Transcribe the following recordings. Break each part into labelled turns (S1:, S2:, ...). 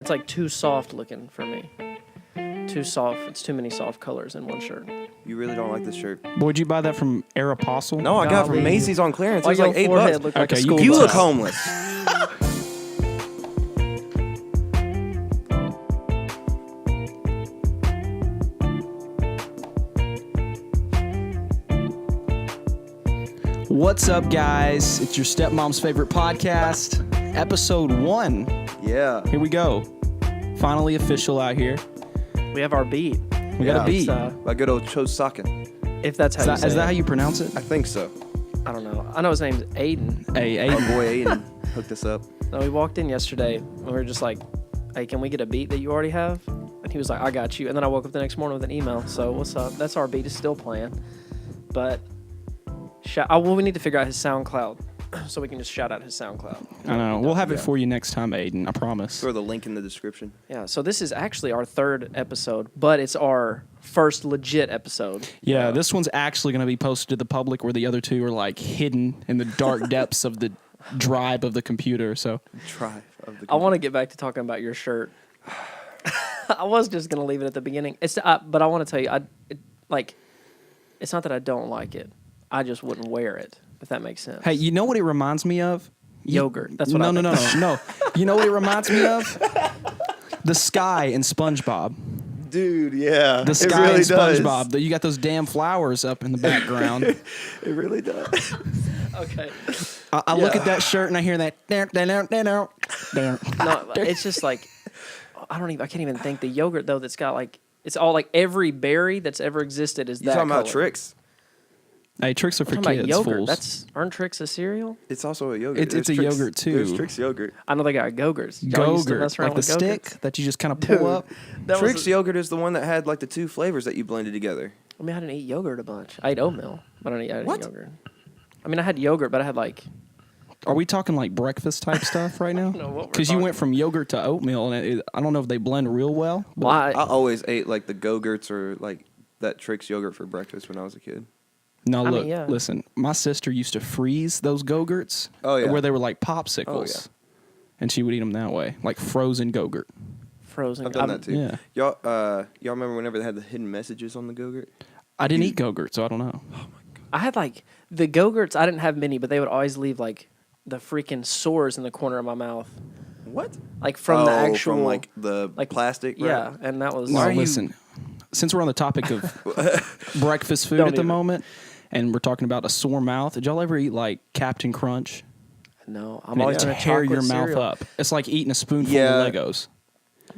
S1: It's like too soft looking for me. Too soft. It's too many soft colors in one shirt.
S2: You really don't like this shirt?
S3: Would you buy that from Aeropostale?
S2: No, I got it from Macy's on clearance. It was like $8.
S1: Look like
S3: Okay,
S1: a school
S2: You
S1: bus.
S2: look homeless.
S3: What's up, guys? It's your stepmom's favorite podcast, episode 1.
S2: Yeah.
S3: Here we go. Finally official out here.
S1: We have our beat.
S3: We got a beat.
S2: By good old Cho Sakin.
S1: If that's how
S3: Is
S1: you
S3: that,
S1: say
S3: is that
S1: it.
S3: how you pronounce it?
S2: I think so.
S1: I don't know. I know his name's Aiden.
S3: Hey,
S2: Our boy Aiden hooked us up.
S1: No, we walked in yesterday and we were just like, hey, can we get a beat that you already have? And he was like, I got you. And then I woke up the next morning with an email. So what's up? That's our beat. Is still playing. But we need to figure out his SoundCloud so we can just shout out his SoundCloud.
S3: I know. We'll have it for you next time, Aiden. I promise.
S2: Throw the link in the description.
S1: Yeah, so this is actually our 3rd episode, but it's our first legit episode.
S3: Yeah, this one's actually going to be posted to the public where the other two are like hidden in the dark depths of the drive of the computer. So
S1: I want to get back to talking about your shirt. I was just going to leave it at the beginning. But I want to tell you, it's not that I don't like it. I just wouldn't wear it, if that makes sense.
S3: Hey, you know what it reminds me of?
S1: Yogurt. That's what I think.
S3: No. You know what it reminds me of? The sky in Spongebob.
S2: Dude, yeah.
S3: The sky
S2: really
S3: in SpongeBob. You got those damn flowers up in the background.
S2: It really does.
S1: Okay.
S3: I look at that shirt and I hear that.
S1: No, it's just like, I can't even think. The yogurt, though, that's got like, it's all like every berry that's ever existed is
S2: You
S1: that
S2: talking about
S1: color.
S2: Trix?
S3: Hey, Trix are for
S1: I'm talking
S3: kids,
S1: about yogurt.
S3: fools.
S1: Aren't Trix a cereal?
S2: It's also a yogurt.
S3: It's a
S2: Trix-
S3: yogurt, too.
S2: There's Trix yogurt.
S1: I know they got Go-Gurts. Y'all used to
S3: Go-Gurt,
S1: mess around
S3: like the
S1: with
S3: stick
S1: Go-Gurts?
S3: that you just kind of pull
S1: Dude,
S3: up.
S1: that
S2: Trix
S1: was
S2: yogurt is the one that had like the 2 flavors that you blended together.
S1: I mean, I didn't eat yogurt a bunch. I ate oatmeal, but I didn't
S2: What?
S1: eat yogurt. I mean, I had yogurt, but I had like...
S3: Are we talking like breakfast type stuff right now?
S1: know what we're
S3: Because you went from yogurt to oatmeal, and I don't know if they blend real well. But
S1: Why?
S2: I always ate like the Go-Gurts or like that Trix yogurt for breakfast when I was a kid.
S3: No,
S1: I
S3: look,
S1: mean, yeah.
S3: listen. My sister used to freeze those Go-Gurts.
S2: Oh, yeah.
S3: Where they were like popsicles. And she would eat them that way, like frozen Go-Gurt.
S1: Frozen.
S2: I've done that too.
S3: Yeah.
S2: Y'all remember whenever they had the hidden messages on the Go-Gurt?
S3: I didn't eat Go-Gurt, so I don't know.
S1: I had like the Go-Gurts. I didn't have many, but they would always leave like the freaking sores in the corner of my mouth.
S2: What?
S1: Like from the actual...
S2: from like the plastic
S1: Yeah,
S2: wrap?
S1: and that was...
S3: No,
S2: Why are you-
S3: listen. Since we're on the topic of breakfast food
S1: Don't
S3: at the
S1: even.
S3: moment, and we're talking about a sore mouth, did y'all ever eat like Captain Crunch?
S1: No, I'm
S3: And
S1: always
S3: it
S1: going to
S3: tear your mouth
S1: cereal.
S3: up. It's like eating a spoonful
S2: Yeah.
S3: of Legos.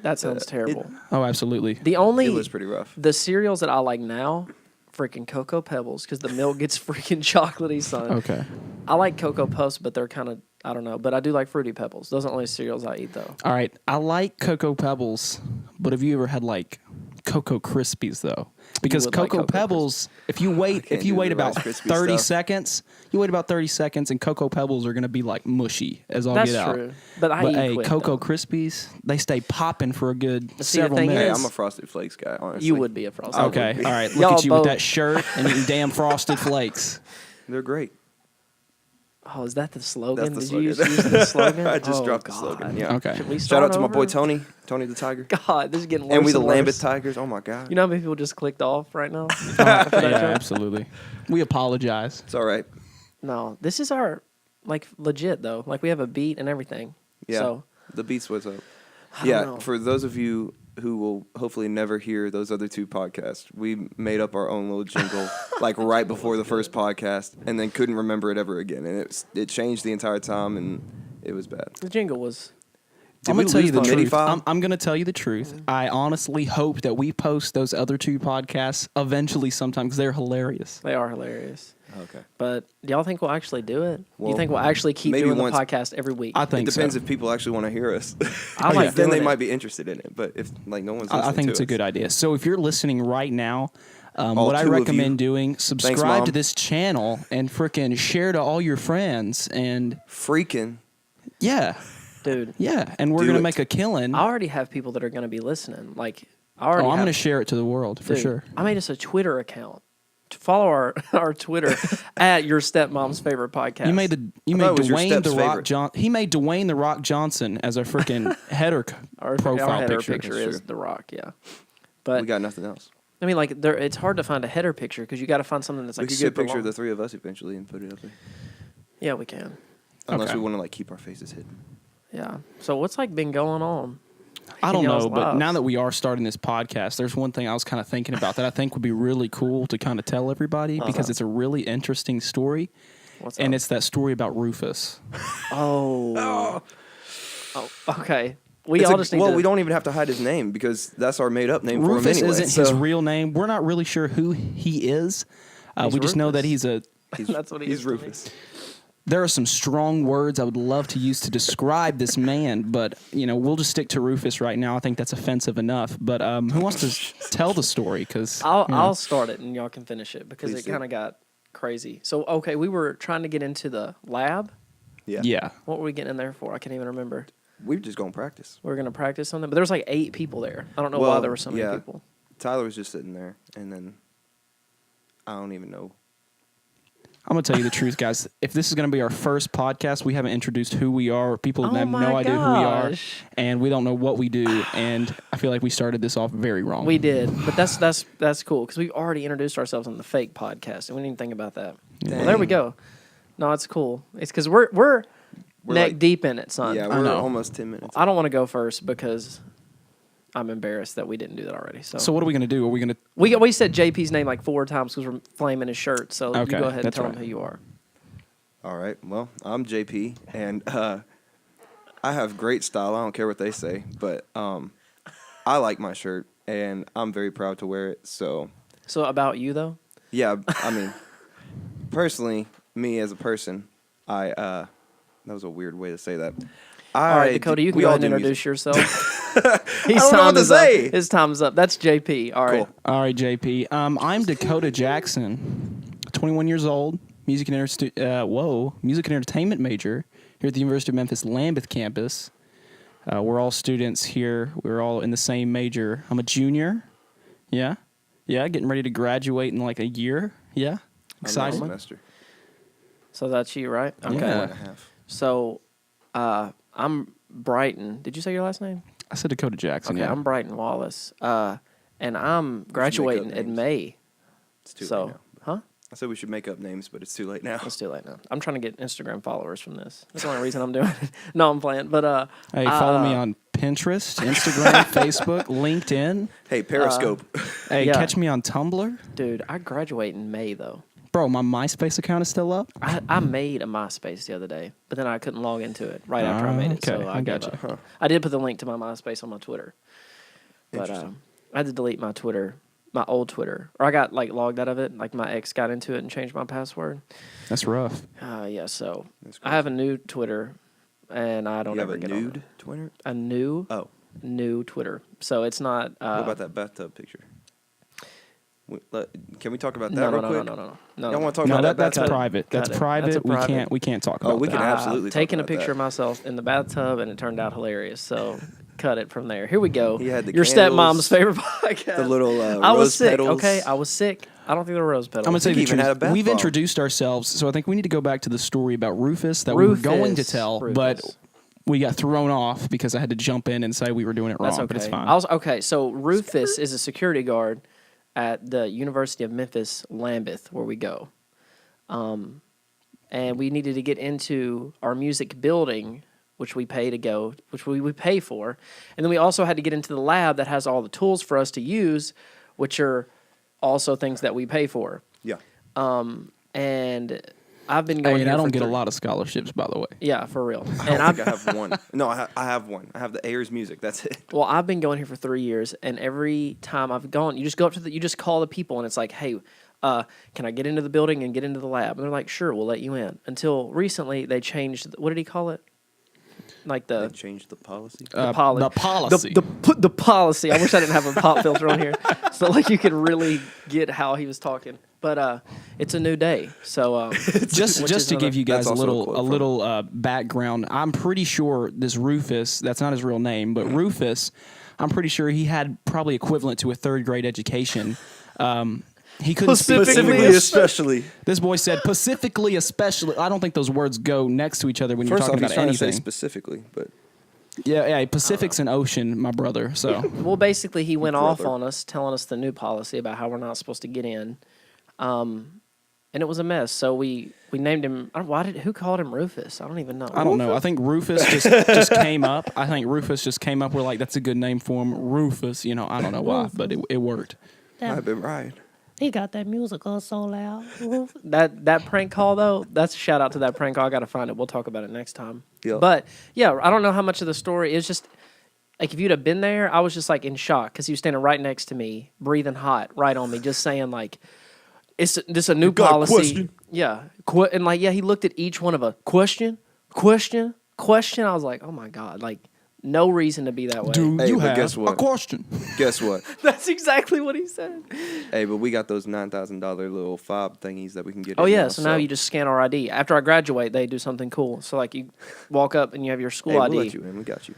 S1: That sounds terrible.
S3: Oh, absolutely.
S1: The only...
S2: It was pretty rough.
S1: The cereals that I like now, freaking Cocoa Pebbles, because the milk gets freaking chocolatey, son.
S3: Okay.
S1: I like Cocoa Puffs, but they're kind of, I don't know. But I do like Fruity Pebbles. Those are the only cereals I eat, though.
S3: All right. I like Cocoa Pebbles, but have you ever had like Cocoa Krispies though? Because
S1: would like
S3: Cocoa
S1: Cocoa
S3: Pebbles, if you wait
S2: can't do the
S3: about
S2: Rice Krispie
S3: 30
S2: stuff.
S3: seconds, and Cocoa Pebbles are going to be like mushy as all
S1: That's
S3: get out.
S1: true. But I
S3: But
S1: eat
S3: hey,
S1: quick,
S3: Cocoa
S1: though.
S3: Krispies, they stay popping for a good
S1: see, the
S3: several
S1: thing is-
S2: Hey,
S3: minutes.
S2: I'm a Frosted Flakes guy, honestly.
S1: You would be a frosted.
S3: Okay,
S2: would be.
S3: all right. Look
S1: Y'all
S3: at you with
S1: both-
S3: that shirt and eating damn Frosted Flakes.
S2: They're great.
S1: Oh, is that the slogan?
S2: That's the
S1: Did you
S2: slogan.
S1: use the slogan?
S2: I just
S1: Oh,
S2: dropped the
S1: God.
S2: slogan. Yeah.
S3: Okay.
S1: Should we
S2: Shout
S1: start
S2: out to my boy
S1: over?
S2: Tony the Tiger.
S1: God, this is getting worse.
S2: And we the
S1: worse.
S2: Lambeth Tigers. Oh my God.
S1: You know how many people just clicked off right now?
S3: Yeah, absolutely. We apologize.
S2: It's all right.
S1: No, this is our, like, legit, though. Like, we have a beat and everything.
S2: Yeah.
S1: So,
S2: The beats was up.
S1: I
S2: Yeah.
S1: don't know.
S2: For those of you who will hopefully never hear those other 2 podcasts, we made up our own little jingle like right before the first podcast, and then couldn't remember it ever again, and it changed the entire time, and it was bad.
S1: the jingle was...
S2: Did
S3: I'm
S2: we
S3: gonna tell you
S2: lose
S3: the
S2: the MIDI
S3: truth.
S2: file?
S3: I'm gonna tell you the truth. I honestly hope that we post those other 2 podcasts eventually sometime because they're hilarious.
S1: They are hilarious.
S2: Okay.
S1: But do y'all think we'll actually do it? Do you
S2: Well,
S1: think we'll actually keep
S2: maybe
S1: doing the
S2: once-
S1: podcast every week?
S3: I
S2: It
S3: think
S2: depends
S3: so.
S2: if people actually want to hear us.
S1: I like
S2: then they
S1: doing
S2: might
S1: it.
S2: be interested in it. But if like no one's listening
S3: I think
S2: to
S3: it's a
S2: us,
S3: good idea. So if you're listening right now,
S2: All
S3: what I
S2: 2 of
S3: recommend
S2: you.
S3: doing, subscribe to
S2: Mom.
S3: this channel and frickin' share to all your friends. And
S2: freaking
S3: yeah,
S1: Dude,
S3: and we're
S2: Do
S3: gonna
S2: it.
S3: make a killing.
S1: I already have people that are going to be listening. Like, I already
S3: I'm
S1: have,
S3: gonna share it to the world for
S1: dude,
S3: sure.
S1: I made us a Twitter account. Follow our Twitter at Your Stepmom's Favorite Podcast.
S3: You made
S2: thought it was your
S3: Dwayne
S2: step's
S3: the Rock
S2: favorite.
S3: He made Dwayne the Rock Johnson as our freaking header
S1: our
S3: profile
S1: header
S3: picture.
S1: is
S2: True.
S1: The Rock, yeah. But
S2: We got nothing else.
S1: I mean, like, it's hard to find a header picture because you got to find something that's
S2: We
S1: like
S2: could get a
S1: super
S2: picture of
S1: long.
S2: the three of us eventually and put it up there.
S1: Yeah, we can.
S2: Unless
S3: Okay.
S2: we want to like keep our faces hidden.
S1: Yeah. So what's like been going on?
S3: I don't
S1: in y'all's
S3: know, but
S1: lives?
S3: now that we are starting this podcast, there's one thing I was kind of thinking about that I think would be really cool to kind of tell everybody because it's a really interesting story,
S1: What's
S3: and
S1: up?
S3: it's that story about Rufus.
S1: Oh, okay. We all just need to.
S2: we don't even have to hide his name because that's our made up name for him
S3: Rufus
S2: anyway.
S3: isn't his real name. We're not really sure who he is.
S1: He's
S3: We just know that
S1: Rufus. That's what he is
S2: he's
S1: to me.
S2: Rufus.
S3: There are some strong words I would love to use to describe this man, but we'll just stick to Rufus right now. I think that's offensive enough. But who wants to tell the story? Because
S1: I'll start it and y'all can finish it because
S2: Please
S1: it
S2: do.
S1: kind of got crazy. So okay, we were trying to get into the lab.
S3: yeah.
S1: What were we getting in there for? I can't even remember.
S2: We were just going to practice.
S1: We were gonna practice something, but there was like 8 people there. I don't know why there were so many people.
S2: Tyler was just sitting there, and then I don't even know.
S3: I'm going to tell you the truth, guys. If this is going to be our first podcast, we haven't introduced who we are. People
S1: Oh
S3: have
S1: my
S3: no idea who we are,
S1: gosh.
S3: and we don't know what we do. And I feel like we started this off very wrong.
S1: We did, but that's cool because we already introduced ourselves on the fake podcast, and we didn't even think about that. Well, there we go. No, it's cool. It's because we're neck
S2: like-
S1: deep in it, son.
S2: Yeah,
S3: I
S2: we're
S3: know.
S2: almost 10 minutes.
S1: I don't want to go first because I'm embarrassed that we didn't do that already.
S3: So what are we going to do? Are we going to?
S1: we said JP's name like 4 times because we're flaming his shirt. So you
S3: Okay,
S1: go ahead and
S3: that's
S1: tell
S3: right.
S1: him who you are.
S2: All right. Well, I'm JP, and I have great style. I don't care what they say, but I like my shirt, and I'm very proud to wear it. So,
S1: So about you though?
S2: yeah, I mean, personally, me as a person, that was a weird way to say that.
S1: All right, Dakota, you can
S2: we
S1: go
S2: all
S1: ahead and
S2: do
S1: introduce
S2: music.
S1: yourself.
S2: I don't know what to say.
S1: His time's up. That's JP. All right.
S2: Cool.
S3: All right, JP. I'm Dakota Jackson, 21 years old, music and entertainment major here at the University of Memphis Lambeth campus. We're all students here. We're all in the same major. I'm a junior. Yeah, getting ready to graduate in like a year. Yeah,
S2: I'm
S3: excited.
S2: not a semester.
S1: So that's you, right? Okay.
S3: Yeah.
S2: 1.5.
S1: So I'm Bryton. Did you say your last name?
S3: I said Dakota Jackson.
S1: Okay,
S3: Yeah,
S1: I'm Bryton Wallace. And I'm graduating in
S2: names.
S1: May.
S2: It's too
S1: So,
S2: late now.
S1: huh?
S2: I said we should make up names, but it's too late now.
S1: It's too late now. I'm trying to get Instagram followers from this. That's the only reason I'm doing it. No, I'm playing. But
S3: Hey, follow me on Pinterest, Instagram, Facebook, LinkedIn.
S2: Hey, Periscope.
S3: Hey,
S1: Yeah.
S3: catch me on Tumblr.
S1: dude, I graduate in May though.
S3: Bro, my MySpace account is still up.
S1: I made a MySpace the other day, but then I couldn't log into it right after I made it.
S3: Okay,
S1: So
S3: I
S1: gave
S3: gotcha.
S1: up. I did put the link to my MySpace on my Twitter, but
S2: Interesting.
S1: I had to delete my Twitter, my old Twitter, or I got like logged out of it. Like my ex got into it and changed my password.
S3: That's rough.
S1: Yeah, so
S2: That's
S1: I have a new Twitter, and I don't
S2: You have
S1: ever
S2: a
S1: get on
S2: nude
S1: it.
S2: Twitter?
S1: A new
S2: Oh,
S1: Twitter. So it's not.
S2: what about that bathtub picture? Can we talk about that
S1: No,
S2: real
S1: no,
S2: quick?
S1: no.
S2: Y'all want to talk
S3: No,
S2: about
S3: that's
S2: bathtub?
S3: private. That's
S1: Cut it.
S3: private.
S1: That's a private.
S3: We can't talk about
S2: we can
S3: that.
S2: absolutely talk
S1: taken a
S2: about
S1: picture
S2: that.
S1: of myself in the bathtub, and it turned out hilarious. So cut it from there. Here we go.
S2: He had the
S1: Your
S2: candles,
S1: stepmom's favorite podcast.
S2: The little
S1: I was
S2: rose
S1: sick.
S2: petals.
S1: Okay, I was sick. I don't think there were rose petals.
S3: I'm gonna tell you the
S2: even had a
S3: truth.
S2: bath
S3: We've
S2: bomb.
S3: introduced ourselves, so I think we need to go back to the story about Rufus that we were going to tell, but
S1: Rufus.
S3: we got thrown off because I had to jump in and say we were doing it wrong.
S1: That's okay.
S3: But it's fine.
S1: Okay, so Rufus is a security guard at the University of Memphis Lambeth, where we go. And we needed to get into our music building, which we pay to go, which we pay for. And then we also had to get into the lab that has all the tools for us to use, which are also things that we pay for.
S2: Yeah.
S1: And I've been going
S3: Hey, and
S1: here
S3: I don't
S1: for
S3: get a
S1: three-
S3: lot of scholarships, by the way.
S1: Yeah, for real.
S2: I
S1: And
S2: don't think I have one. No, I have one. I have the Ayers music. That's it.
S1: Well, I've been going here for 3 years, and every time I've gone, you just go up to you just call the people, and it's like, hey, can I get into the building and get into the lab? And they're like, sure, we'll let you in. Until recently, they changed, what did he call it? Like
S2: They
S1: the
S2: changed the policy.
S1: poli-
S3: The policy.
S1: the policy. I wish I didn't have a pop filter on here, so like you could really get how he was talking. But it's a new day, so
S3: just
S1: which
S3: to
S1: is
S3: give you guys
S2: That's
S3: a
S2: also a quote from-
S3: little background, I'm pretty sure this Rufus, that's not his real name, but Rufus, I'm pretty sure he had probably equivalent to a 3rd grade education. He couldn't speak
S2: Specifically,
S3: English.
S2: especially.
S3: This boy said Pacifically, especially. I don't think those words go next to each other when you're
S2: First off,
S3: talking
S2: he's
S3: about
S2: trying to say
S3: anything.
S2: specifically, but
S3: Yeah, Pacific's an ocean, my brother. So
S1: Well, basically, he went off
S2: Brother.
S1: on us, telling us the new policy about how we're not supposed to get in, and it was a mess. So we named him. Who called him Rufus? I don't even know.
S3: I don't know. I think Rufus just came up. I think Rufus just came up. We're like, that's a good name for him, Rufus. You know, I don't know why, but it worked.
S2: I've been right.
S4: He got that musical so loud.
S1: That prank call though, that's a shout out to that prank call. I gotta find it. We'll talk about it next time.
S2: Yep.
S1: But yeah, I don't know how much of the story is just like if you'd have been there, I was just like in shock because he was standing right next to me, breathing hot, right on me, just saying like, "This a new
S2: got a
S1: policy."
S2: question?
S1: Yeah, and like he looked at each one of a question. I was like, oh my god, like no reason to be that way.
S3: Do
S2: Hey,
S3: you
S2: but
S3: have
S2: guess what?
S3: a question?
S2: Guess what?
S1: That's exactly what he said.
S2: Hey, but we got those $9,000 little fob thingies that we can get.
S1: Oh
S2: in
S1: yeah,
S2: now,
S1: so now you just scan our ID. After I graduate, they do something cool. So like you walk up and you have your school
S2: Hey,
S1: ID.
S2: we'll let you in. We got you.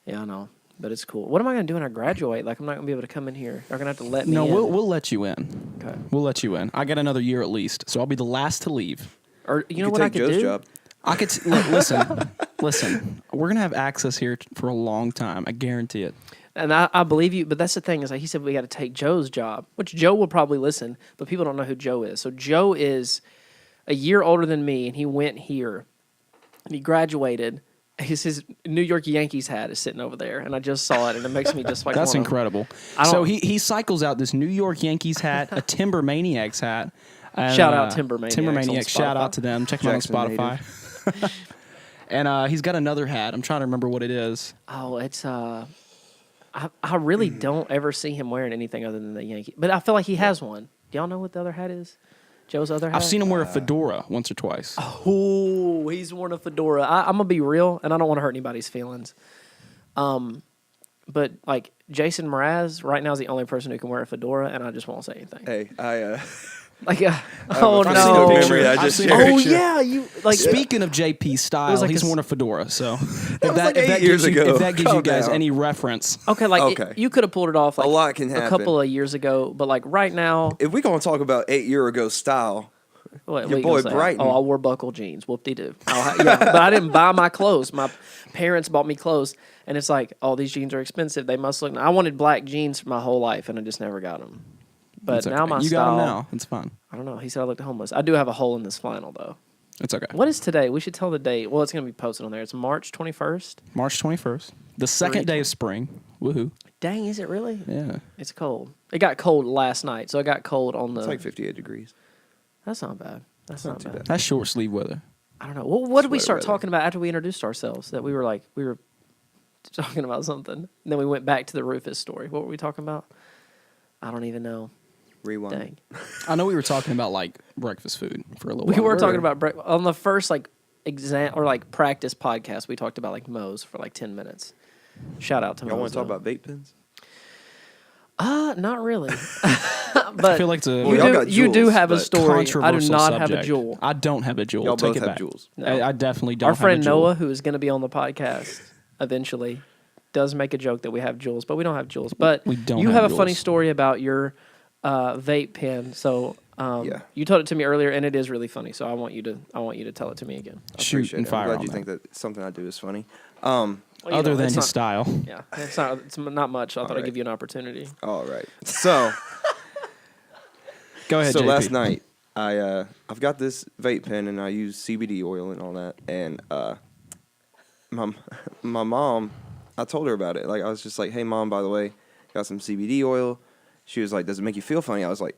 S1: Yeah, I know, but it's cool. What am I gonna do when I graduate? Like I'm not gonna be able to come in here. They're gonna have to let me
S3: No,
S1: in.
S3: we'll let you in.
S1: Okay.
S3: We'll let you in. I got another year at least, so I'll be the last to leave.
S1: Or you know
S2: You
S1: what I
S2: take
S1: could
S2: Joe's
S1: do?
S2: job.
S3: I could listen. We're gonna have access here for a long time. I guarantee it.
S1: And I believe you, but that's the thing is like he said we got to take Joe's job, which Joe will probably listen, but people don't know who Joe is. So Joe is a year older than me, and he went here, and he graduated. His New York Yankees hat is sitting over there, and I just saw it, and it makes me just like
S3: That's
S1: wanna-
S3: incredible.
S1: I don't-
S3: So he cycles out this New York Yankees hat, a Timber Maniacs hat. And,
S1: Shout out Timber Maniacs
S3: Timber
S1: on
S3: Maniacs. Shout
S1: Spotify.
S3: out to them. Check them out
S2: Jackson
S3: on Spotify. And he's got another hat. I'm trying to remember what it is.
S1: Oh, it's I really don't ever see him wearing anything other than the Yankee, but I feel like he has one. Do y'all know what the other hat is? Joe's other hat.
S3: I've seen him wear a fedora once or twice.
S1: Oh, he's worn a fedora. I'm gonna be real, and I don't want to hurt anybody's feelings. But like Jason Mraz right now is the only person who can wear a fedora, and I just won't say anything.
S2: Hey, I
S1: Like,
S2: a
S1: oh
S3: I've seen a
S1: no!
S3: picture.
S2: memory I
S3: I've
S2: just
S3: seen a
S2: shared.
S1: Oh
S3: picture.
S1: yeah, you like
S3: Speaking of JP style,
S1: like
S3: he's
S1: a-
S3: worn a fedora. So if
S2: was like 8
S3: gives
S2: years
S3: you,
S2: ago.
S3: if that gives you
S2: Calm
S3: guys
S2: down.
S3: any reference,
S1: Okay, like
S2: Okay.
S1: you could have pulled it off. Like,
S2: A lot can
S1: a
S2: happen.
S1: couple of years ago, but like right now,
S2: if we gonna talk about 8 year ago style,
S1: what
S2: Your
S1: you
S2: boy
S1: gonna say?
S2: Bryton.
S1: Oh, I wore buckle jeans. Whoop de doo. Yeah, but I didn't buy my clothes. My parents bought me clothes, and it's like, oh, these jeans are expensive. They must look. I wanted black jeans for my whole life, and I just never got them. But
S3: it's okay.
S1: now my
S3: you
S1: style.
S3: got him now. It's fine.
S1: I don't know. He said I looked homeless. I do have a hole in this flannel though.
S3: It's okay.
S1: What is today? We should tell the date. Well, it's gonna be posted on there. It's March 21st.
S3: March 21st, the second day of spring. Woohoo!
S1: Dang, is it really?
S3: Yeah.
S1: It's cold. It got cold last night, so it got cold on the.
S2: it's like 58 degrees.
S1: That's not bad. That's not
S2: not too
S1: bad.
S2: bad.
S3: That's short sleeve weather.
S1: I don't know. What did we
S2: Sweater
S1: start
S2: weather.
S1: talking about after we introduced ourselves? That we were talking about something. And then we went back to the Rufus story. What were we talking about? I don't even know.
S2: Rewind.
S1: Dang.
S3: I know we were talking about like breakfast food for a little
S1: We
S3: while.
S1: were talking about on the first exam or practice podcast. We talked about Moe's for 10 minutes. Shout out to
S2: Y'all want
S1: Moe's.
S2: to talk about vape pens?
S1: Not really.
S3: I
S1: But
S3: feel like it's a
S2: Well, y'all got
S1: you do
S2: jewels,
S1: have a
S2: but
S1: story. I do
S3: controversial
S1: not
S3: subject.
S1: have a jewel.
S3: I don't have a jewel.
S2: Y'all
S3: Take
S2: both
S3: it
S2: have
S3: back.
S2: jewels.
S1: No.
S3: I definitely don't.
S1: Our
S3: have
S1: friend
S3: a jewel.
S1: Noah, who is going to be on the podcast eventually, does make a joke that we have jewels, but we don't have jewels. But
S3: We don't
S1: you
S3: have
S1: have a funny
S3: jewels.
S1: story about your vape pen. So
S2: Yeah.
S1: you told it to me earlier, and it is really funny. So I want you to tell it to me again.
S3: Shoot
S2: Appreciate
S3: and
S2: it.
S3: fire
S2: I'm glad
S3: on
S2: you
S3: that.
S2: think that something I do is funny.
S1: Well, you
S3: Other
S1: know,
S3: than
S1: it's
S3: his
S1: not-
S3: style.
S1: Yeah, it's not much. I thought I'd
S2: right.
S1: give you an opportunity.
S2: All right. So
S3: Go ahead,
S2: so
S3: JP.
S2: last night I've got this vape pen and I use CBD oil and all that, and my mom, I told her about it. Like I was just like, hey mom, by the way, got some CBD oil. She was like, does it make you feel funny? I was like,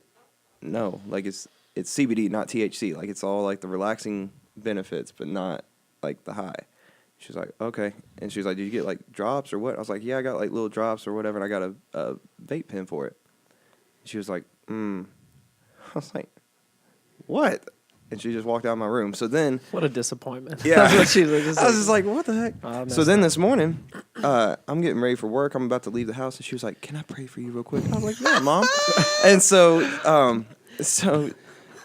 S2: no, like it's CBD, not THC. Like it's all like the relaxing benefits, but not like the high. She was like, okay. And she was like, did you get like drops or what? I was like, yeah, I got like little drops or whatever, and I got a vape pen for it. She was like, I was like, what? And she just walked out of my room. So then,
S1: What a disappointment.
S2: yeah,
S1: That's what she was
S2: I was just like, what the heck?
S1: Oh, I
S2: So
S1: messed
S2: then
S1: up.
S2: this morning, I'm getting ready for work. I'm about to leave the house, and she was like, can I pray for you real quick? I was like, yeah, mom. And so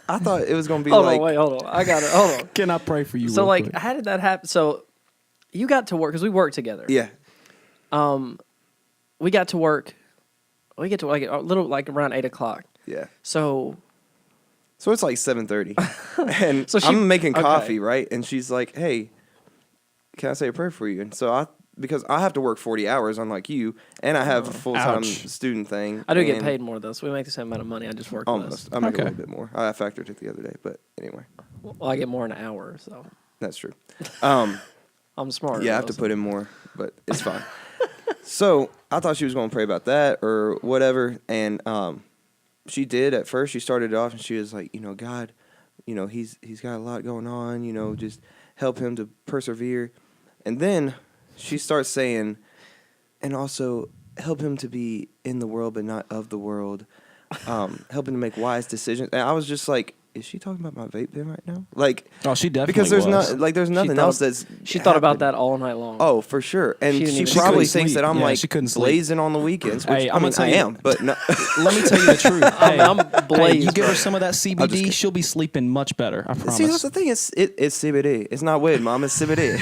S2: I thought it was gonna be
S1: Hold
S2: like,
S1: on, wait, hold on. I got it. Hold on.
S3: Can I pray for you?
S1: So
S3: real
S1: like,
S3: quick?
S1: how did that happen? So you got to work because we worked together.
S2: yeah,
S1: We got to work. We get to like a little around 8:00.
S2: yeah.
S1: So
S2: So it's like 7:30, and
S1: So
S2: I'm making
S1: okay.
S2: coffee, right? And she's like, "Hey, can I say a prayer for you?" And so because I have to work 40 hours, unlike you, and I have a full-time
S3: Ouch.
S2: student thing.
S1: I do get
S2: and
S1: paid more though, so we make the same amount of money. I just work
S2: Almost.
S1: less.
S2: I make
S3: Okay.
S2: a little bit more. I factored it the other day, but anyway,
S1: Well, I get more in an hour, so
S2: that's true.
S1: I'm smart.
S2: Yeah, I have to put in more, but it's fine. So I thought she was going to pray about that or whatever, and she did at first. She started off and she was like, God, he's got a lot going on, just help him to persevere. And then she starts saying, and also help him to be in the world but not of the world, help him to make wise decisions. And I was just like, is she talking about my vape pen right now? Like,
S3: Oh, she definitely
S2: because there's
S3: was.
S2: there's nothing else that's
S1: She thought about
S2: happened.
S1: that all night long.
S2: Oh, for sure. And
S1: She didn't
S2: she
S1: even
S2: probably
S3: sleep.
S2: thinks that I'm
S3: Yeah,
S2: like
S3: she couldn't sleep.
S2: blazing on the weekends, which
S3: Hey,
S2: I
S3: I'm
S2: mean,
S3: gonna
S2: I
S3: tell you-
S2: am, but no.
S3: Let me tell you the truth. Hey,
S1: I'm
S3: hey,
S1: blazed.
S3: you give her
S1: bro.
S3: some of that
S2: just
S3: CBD,
S2: kidding.
S3: she'll be sleeping much better. I promise.
S2: See, that's the thing. It's CBD. It's not weed, Mom. It's CBD.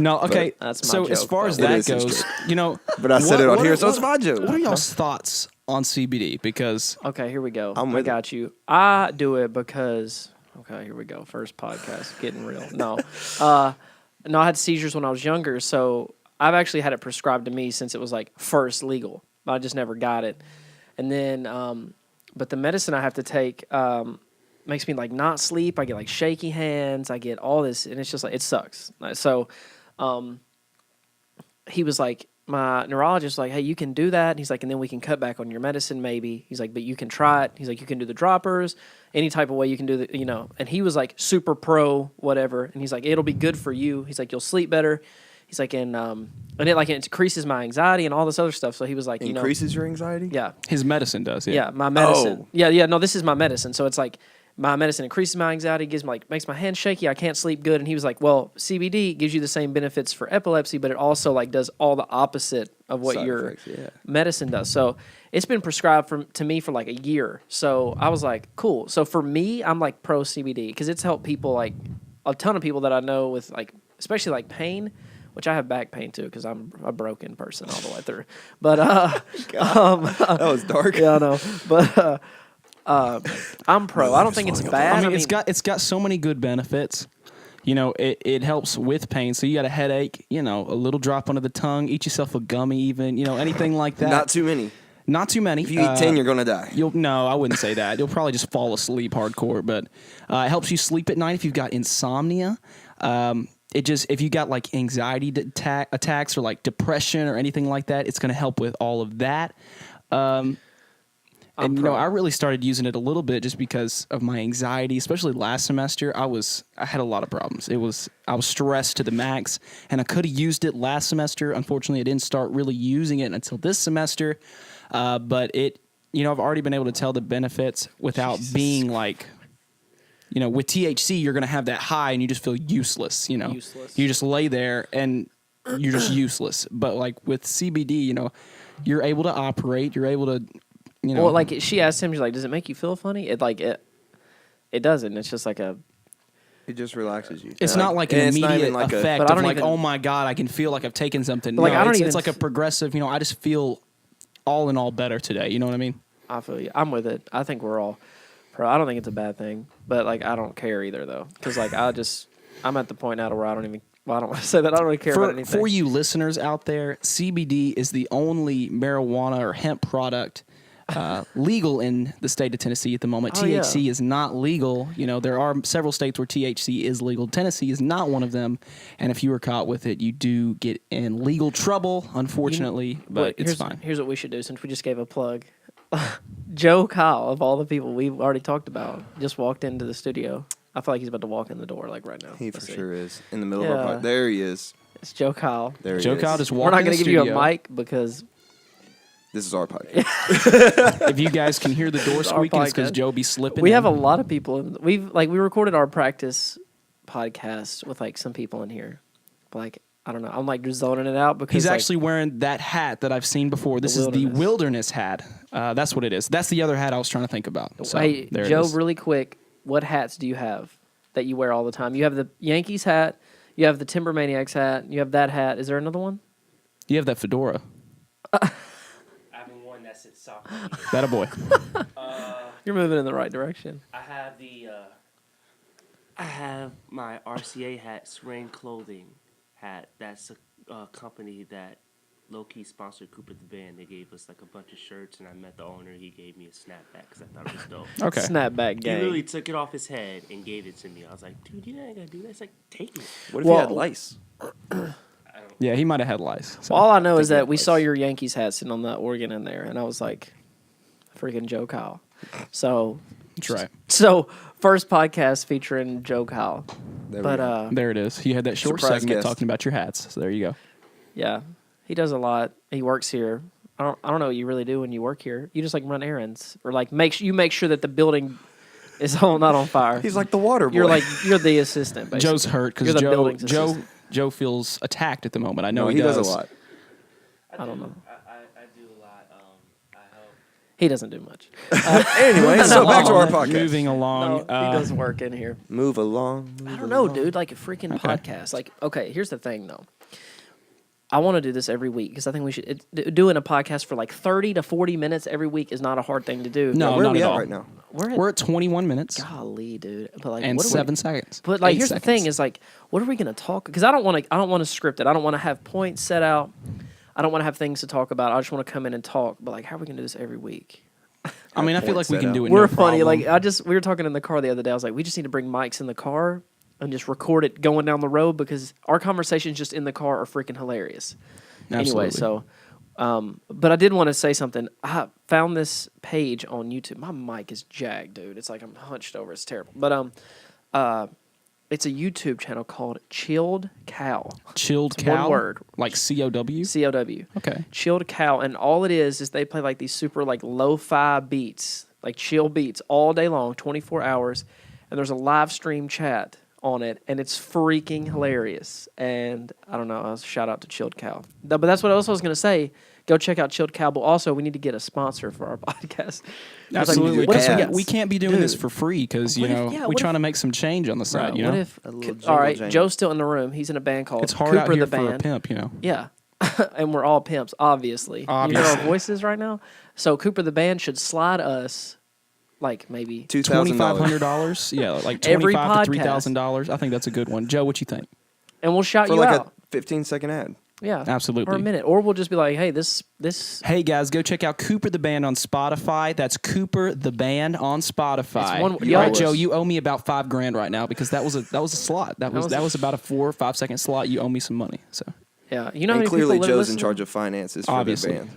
S3: No, okay.
S1: That's my
S3: so as
S1: joke,
S3: far as
S1: though.
S3: that
S2: It is his
S3: goes,
S2: But I said it on here, so it's
S3: what-
S2: my joke.
S3: What are y'all's thoughts on CBD? Because
S1: Okay, here we go.
S2: I'm
S1: I
S2: with
S1: got you. I do it because. Okay, here we go. First podcast, getting real. No, no, I had seizures when I was younger, so I've actually had it prescribed to me since it was like first legal. But I just never got it, and then, but the medicine I have to take makes me like not sleep. I get like shaky hands. I get all this, and it's just like it sucks. So, he was like, my neurologist was like, hey, you can do that. And he's like, and then we can cut back on your medicine maybe. He's like, but you can try it. He's like, you can do the droppers, any type of way you can do the, and he was like super pro whatever. And he's like, it'll be good for you. He's like, you'll sleep better. He's like, and it increases my anxiety and all this other stuff. So he was like,
S2: Increases your anxiety?
S1: yeah,
S3: his medicine does.
S1: yeah, my medicine.
S2: Oh.
S1: Yeah, no, this is my medicine. So it's like my medicine increases my anxiety, gives me makes my hands shaky. I can't sleep good. And he was like, well, CBD gives you the same benefits for epilepsy, but it also like does all the opposite of what
S2: Side
S1: your
S2: effects, yeah.
S1: medicine does. So it's been prescribed to me for like a year. So I was like, cool. So for me, I'm like pro CBD because it's helped people, like a ton of people that I know with like, especially like pain, which I have back pain too because I'm a broken person all the way through. But
S2: That was dark.
S1: yeah, I know. But I'm pro. I don't think it's bad.
S3: I mean, it's got so many good benefits. It helps with pain. So you got a headache, a little drop under the tongue, eat yourself a gummy, even anything like that.
S2: Not too many.
S3: Not too many.
S2: If you eat 10, you're going to die.
S3: No, I wouldn't say that. You'll probably just fall asleep hardcore. But it helps you sleep at night if you've got insomnia. If you got like anxiety attacks or like depression or anything like that, it's going to help with all of that. And I really started using it a little bit just because of my anxiety, especially last semester. I had a lot of problems. I was stressed to the max, and I could have used it last semester. Unfortunately, I didn't start really using it until this semester. But I've already been able to tell the benefits without being like, with THC, you're going to have that high and you just feel useless.
S1: Useless.
S3: You just lay there and you're just useless. But like with CBD, you're able to operate. You're able to.
S1: Well, like she asked him, she's like, "Does it make you feel funny?" It doesn't. It's just like a.
S2: It just relaxes you.
S3: It's not like an
S2: and it's not
S3: immediate
S2: even like
S3: effect
S1: But I
S3: of
S1: don't
S3: like,
S1: even-
S3: oh my God, I can feel like I've taken something.
S1: But, like,
S3: No,
S1: I don't
S3: it's
S1: even
S3: like a progressive, I just feel all in all better today. You know what I mean?
S1: I feel you. I'm with it. I think we're all pro. I don't think it's a bad thing, but like I don't care either though, because like I'm at the point now to where I don't even. Well, I don't want to say that. I don't really care about anything.
S3: For you listeners out there, CBD is the only marijuana or hemp product legal in the state of Tennessee at the moment.
S1: Oh, yeah.
S3: THC is not legal. There are several states where THC is legal. Tennessee is not one of them. And if you were caught with it, you do get in legal trouble, unfortunately, but it's fine.
S1: Here's what we should do since we just gave a plug. Joe Kyle, of all the people we've already talked about, just walked into the studio. I feel like he's about to walk in the door like right now.
S2: He for
S1: Let's see.
S2: sure is. In the middle of our
S1: Yeah.
S2: podcast. There he is.
S1: It's Joe Kyle.
S2: There he
S3: Joe
S2: is.
S3: Kyle just
S1: We're
S3: walked
S1: not
S3: in
S1: going
S3: the
S1: to give you
S3: studio.
S1: a mic because
S2: This is our podcast.
S3: If you guys can hear the door
S1: It's our
S3: squeaking, it's because
S1: podcast.
S3: Joe be slipping.
S1: we
S3: in.
S1: have a lot of people. We recorded our practice podcast with like some people in here. But like I don't know. I'm like just zoning it out because
S3: He's
S1: like,
S3: actually wearing that hat that I've seen before. This is the wilderness hat. That's what it is. That's the other hat I was trying to think about. So,
S1: hey,
S3: there
S1: Joe,
S3: it is.
S1: really quick, what hats do you have that you wear all the time? You have the Yankees hat, you have the Timber Maniacs hat, you have that hat. Is there another one?
S3: You have that fedora.
S5: I haven't worn that since sophomore year.
S3: That a boy.
S1: You're moving in the right direction.
S5: I have I have my RCA hat, Rain Clothing hat. That's a company that low-key sponsored Cooper the Band. They gave us like a bunch of shirts, and I met the owner. He gave me a snapback because I thought it was dope.
S3: Okay.
S1: Snapback
S5: He
S1: gang.
S5: literally took it off his head and gave it to me. I was like, dude, you ain't gotta do that. It's like, take it.
S2: What if
S1: Well-
S2: you had lice?
S3: Yeah, he might have had lice. So.
S1: All I know is
S2: Think
S1: that we
S2: that
S1: saw
S2: place.
S1: your Yankees hat sitting on that organ in there, and I was like, freaking Joe Kyle. So,
S3: That's right.
S1: First podcast featuring Joe Kyle.
S2: There we
S1: But
S2: go.
S3: There it is. You had that short
S2: Surprise
S3: segment
S2: guest.
S3: talking about your hats. So there you go.
S1: Yeah, he does a lot. He works here. I don't know what you really do when you work here. You just like run errands or like make sure that the building is not on fire.
S2: He's like the water boy.
S1: You're the assistant. Basically.
S3: Joe's hurt
S1: You're
S3: because
S1: the building's
S3: Joe
S1: assistant.
S3: Joe feels attacked at the moment. I know
S2: no,
S3: he
S2: he
S3: does.
S2: does a lot.
S1: I don't know.
S5: I do a lot. I help.
S1: He doesn't do much.
S2: Anyway, so back to our podcast.
S3: Moving
S1: No,
S3: along.
S1: he does work in here.
S2: Move along.
S1: I don't know, dude. Like a freaking podcast. Like, okay, here's the thing, though. I want to do this every week because I think we should. Doing a podcast for like 30 to 40 minutes every week is not a hard thing to do.
S3: No,
S2: Where are
S3: not
S2: we
S3: at
S2: at
S3: all.
S2: right now?
S3: We're at 21 minutes
S1: golly, dude. But like,
S3: and
S1: what are we-
S3: 7 seconds.
S1: But like,
S3: 8
S1: here's
S3: seconds.
S1: the thing: is like, what are we gonna talk? Because I don't want to script it. I don't want to have points set out. I don't want to have things to talk about. I just want to come in and talk. But like, how are we gonna do this every week?
S3: I mean, I feel like we can do it.
S1: We're
S3: no
S1: funny.
S3: problem.
S1: Like, we were talking in the car the other day. I was like, we just need to bring mics in the car and just record it going down the road because our conversations just in the car are freaking hilarious. Anyway,
S3: Absolutely.
S1: so, but I did want to say something. I found this page on YouTube. My mic is jagged, dude. It's like I'm hunched over. It's terrible. But it's a YouTube channel called Chilled Cow.
S3: Chilled
S1: It's one
S3: cow,
S1: word.
S3: like COW.
S1: COW.
S3: Okay.
S1: Chilled Cow, and all it is they play like these super like lo-fi beats, like chill beats all day long, 24 hours, and there's a live stream chat on it, and it's freaking hilarious. And I don't know, shout out to Chilled Cow. But that's what else I was gonna say. Go check out Chilled Cow. But also, we need to get a sponsor for our podcast.
S3: Absolutely.
S1: what if we
S3: Because
S1: got-
S3: we can't be doing this
S1: Dude.
S3: for free because,
S1: What if- yeah,
S3: we're
S1: what
S3: trying
S1: if-
S3: to make some change on the side,
S1: Right,
S3: you
S1: what
S3: know?
S1: if?
S2: A little
S1: All
S2: jingle
S1: right,
S2: jangle.
S1: Joe's still in the room. He's in a band called
S3: It's hard
S1: Cooper
S3: out here
S1: the
S3: for a
S1: Band.
S3: pimp, you know?
S1: Yeah. And we're all pimps, obviously. You hear our
S3: Obviously.
S1: voices right now? So Cooper the Band should slide us like maybe
S2: $2,000.
S3: $2,500? Yeah, like
S1: Every
S3: $25,000 to
S1: podcast.
S3: $3,000. I think that's a good one. Joe, what you think?
S1: and we'll shout
S2: For
S1: you
S2: like
S1: out.
S2: a 15-second ad.
S1: Yeah.
S3: Absolutely.
S1: Or a minute. Or we'll just be like, hey, this
S3: Hey guys, go check out Cooper the Band on Spotify. That's Cooper the Band on Spotify.
S1: It's one-
S3: All
S1: yeah.
S3: right, Joe, you owe me about $5,000 right now because that was a slot. That was about a 4 or 5 second slot. You owe me some money. So
S1: yeah. You know how
S2: And
S1: many
S2: clearly
S1: people
S2: Joe's in
S1: listen?
S2: charge of finances for
S3: Obviously.
S2: the band.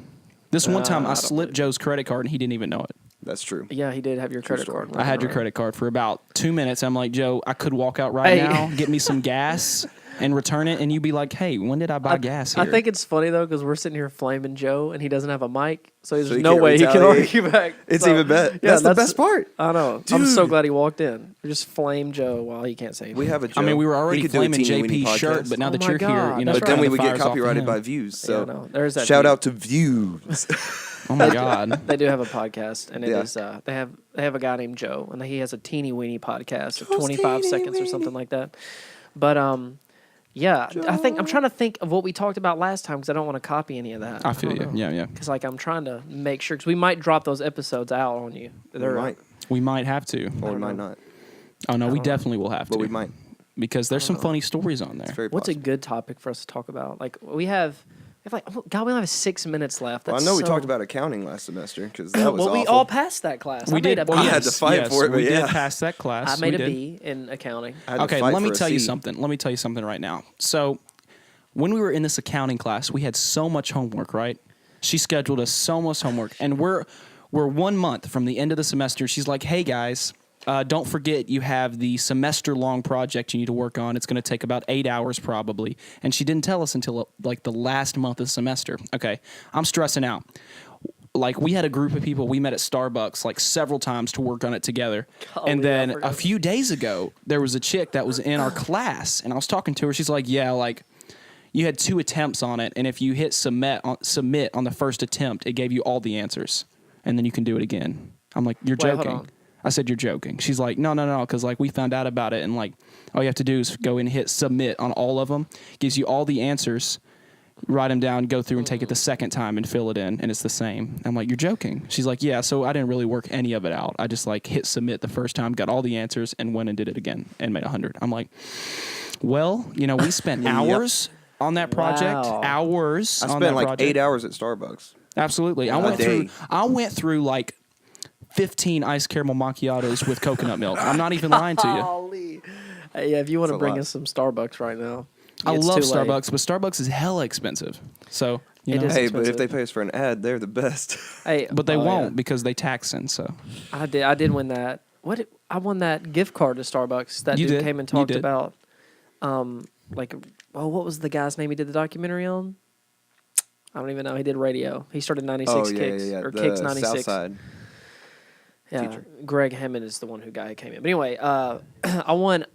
S3: this one time
S1: I
S3: I
S1: don't
S3: slipped Joe's credit card and he didn't even know it.
S2: That's true.
S1: Yeah, he did have your credit
S2: story.
S1: card.
S3: I had your
S1: Right.
S3: credit card for about 2 minutes. I'm like, Joe, I could walk out right
S1: Hey.
S3: now, get me some gas, and return it, and you'd be like, hey, when did I buy gas here?
S1: I think it's funny though because we're sitting here flaming Joe and he doesn't have a mic, so there's
S2: So he
S1: no
S2: can't
S1: way he can
S2: retaliate.
S1: argue back.
S2: It's
S1: So,
S2: even better.
S1: Yeah,
S2: That's the best part.
S1: I know. I'm so
S2: Dude.
S1: glad he walked in. We just flame Joe while he can't say anything.
S2: We have a Joe.
S3: I mean, we were
S2: He
S3: already
S2: could do a
S3: flaming
S2: teeny-weeny
S3: JP's shirt,
S2: podcast.
S3: but now
S1: Oh
S3: that
S1: my
S3: you're here,
S1: God,
S3: you know,
S1: that's
S2: But then
S1: right.
S2: we
S3: the
S2: would get
S3: fire's off of
S2: copyrighted
S3: him.
S2: by views.
S1: Yeah,
S2: So
S1: no, there's that
S2: shout
S1: view.
S2: out to views.
S3: Oh my God.
S1: They do have a podcast, and it
S2: Yeah.
S1: is they have a guy named Joe, and he has a teeny weeny podcast of
S2: Joe's
S1: 25
S2: teeny
S1: seconds or
S2: weeny.
S1: something like that. But yeah, I think I'm trying to think of what we talked about last time because I don't want to copy any of that.
S3: I feel you. Yeah, yeah.
S1: Because like I'm trying to make sure because we might drop those episodes out on you.
S2: We
S1: They're
S2: might,
S3: We might have to.
S2: or we might not.
S3: Oh, no, we
S1: don't know.
S3: definitely will have to.
S2: But we might.
S3: Because there's some funny stories on there.
S2: It's very
S1: What's a
S2: possible.
S1: good topic for us to talk about? Like we have like oh, God, we only have 6 minutes left.
S2: Well, I
S1: That's
S2: know we
S1: so-
S2: talked about accounting last semester because that was
S1: well, we
S2: awful.
S1: all passed that class.
S3: We
S1: I made
S3: did.
S1: a
S2: Well,
S1: B.
S2: you had to fight
S3: yes,
S2: for it, but
S3: we
S2: yeah.
S3: did pass that class.
S1: I made
S3: we
S1: a
S3: did.
S1: B in accounting.
S2: I had to
S3: Okay,
S2: fight
S3: let me
S2: for a
S3: tell you
S2: C.
S3: something. Let me tell you something right now. So, when we were in this accounting class, we had so much homework, right? She scheduled us so much homework, and we're 1 month from the end of the semester. She's like, "Hey guys, don't forget you have the semester-long project you need to work on. It's going to take about 8 hours probably." And she didn't tell us until like the last month of the semester. Okay, I'm stressing out. Like we had a group of people we met at Starbucks like several times to work on it together.
S1: Golly,
S3: And
S1: I
S3: then
S1: forgot.
S3: a few days ago, there was a chick that was in our class, and I was talking to her. She's like, "Yeah, like you had 2 attempts on it, and if you hit submit on the first attempt, it gave you all the answers, and then you can do it again." I'm like, "You're
S1: Wait, hold
S3: joking."
S1: on.
S3: I said, "You're joking." She's like, "No, because like we found out about it, and like all you have to do is go and hit submit on all of them. Gives you all the answers. write them down, go through and take it the second time and fill it in, and it's the same. I'm like, you're joking. She's like, yeah, so I didn't really work any of it out. I just like hit submit the first time, got all the answers, and went and did it again and made 100. I'm like, well, we spent hours on that project.
S1: Wow.
S3: Hours.
S2: I
S3: on
S2: spent
S3: that
S2: like
S3: project.
S2: 8 hours at Starbucks.
S3: Absolutely. I went through like 15 iced caramel macchiatos with coconut milk. I'm not even lying to you.
S1: Golly. Hey, yeah, if you want to
S2: That's a
S1: bring
S2: lot.
S1: us some Starbucks right now.
S3: I
S1: it's
S3: love
S1: too late.
S3: Starbucks, but Starbucks is hella expensive. So,
S1: It is.
S2: Hey, but if
S1: expensive.
S2: they pay us for an ad, they're the best.
S1: Hey,
S3: but they
S1: oh,
S3: won't
S1: yeah.
S3: because they tax in. So
S1: I did win that. I won that gift card to Starbucks. That
S3: You
S1: dude
S3: did.
S1: came and
S3: You
S1: talked
S3: did.
S1: about, what was the guy's name he did the documentary on? I don't even know. He did radio. He started 96 Kicks or
S2: The
S1: Kicks 96.
S2: Southside.
S1: Yeah,
S2: teacher.
S1: Greg Hammond is the one who came in. But anyway, I won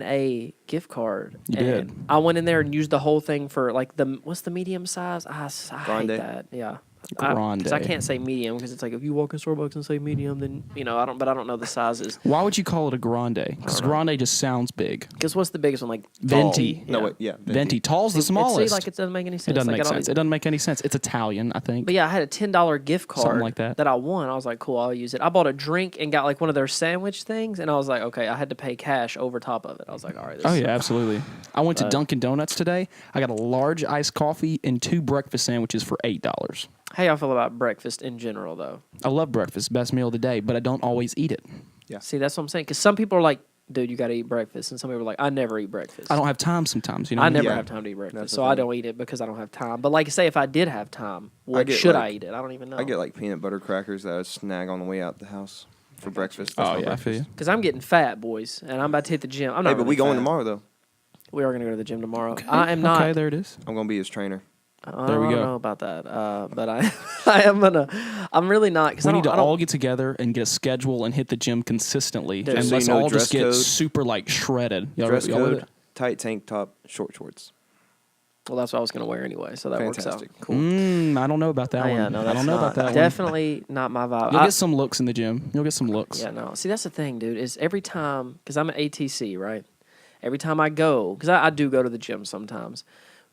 S1: a gift card.
S3: You
S1: and
S3: did.
S1: I went in there and used the whole thing for like what's the medium size? I hate
S2: Grande?
S1: that. Yeah.
S3: Grande.
S1: Because I can't say medium because it's like if you walk in Starbucks and say medium, then I don't know the sizes.
S3: why would you call it a grande? Because grande just sounds big.
S1: Because what's the biggest one? Like
S3: Venti.
S2: No,
S1: Yeah.
S2: wait, yeah.
S3: Venti. Tall's the
S1: See,
S3: smallest.
S1: like it doesn't make any sense.
S3: It doesn't
S1: Like,
S3: make
S1: I don't
S3: sense.
S1: even-
S3: It doesn't make any sense. It's Italian, I think.
S1: But yeah, I had a $10 gift card
S3: Something like that.
S1: I won. I was like, cool, I'll use it. I bought a drink and got like one of their sandwich things, and I was like, okay, I had to pay cash over top of it. I was like, all right. This
S3: Oh
S1: is-
S3: yeah, absolutely. I went to Dunkin' Donuts today. I got a large iced coffee and 2 breakfast sandwiches for $8.
S1: How y'all feel about breakfast in general, though?
S3: I love breakfast, best meal of the day, but I don't always eat it.
S1: See, that's what I'm saying. Because some people are like, dude, you got to eat breakfast, and some people are like, I never eat breakfast.
S3: I don't have time sometimes.
S1: I never
S2: Yeah.
S1: have time to eat breakfast,
S2: That's
S1: so
S2: the
S1: I
S2: thing.
S1: don't eat it because I don't have time. But like, say if I did have time, what
S2: get,
S1: should
S2: like-
S1: I eat it? I don't even know.
S2: I get like peanut butter crackers that I snag on the way out the house for breakfast. That's
S3: Oh
S2: my
S3: yeah, I feel you.
S1: Because I'm getting fat, boys, and I'm about to hit the gym. I'm not.
S2: Hey, but
S1: really
S2: we going
S1: fat.
S2: tomorrow though.
S1: We are going to go to the gym tomorrow. I am not.
S3: Okay, there it is.
S2: I'm gonna be his trainer.
S3: There we
S1: I
S3: go.
S1: don't know about that, but I am gonna. I'm really not because
S3: We
S1: I
S3: need
S1: don't.
S3: to
S1: I don't
S3: all get together and get a schedule and hit the gym consistently,
S1: Dude.
S3: and
S1: So
S3: let's
S2: you know
S3: all just
S2: dress
S3: get
S2: code?
S3: super like shredded. Y'all
S2: Dress
S3: y'all with
S2: code:
S3: it?
S2: tight tank top, short shorts.
S1: well, that's what I was gonna wear anyway, so that works out.
S2: Fantastic.
S1: Cool.
S3: I don't know about that
S1: Oh,
S3: one.
S1: yeah, no,
S3: I
S1: that's
S3: don't know about
S1: not-
S3: that
S1: Definitely not my vibe.
S3: one. You'll
S1: I-
S3: get some looks in the gym. You'll get some looks.
S1: Yeah, no. See, that's the thing, dude. Is every time because I'm at ATC, right? Every time I go, because I do go to the gym sometimes.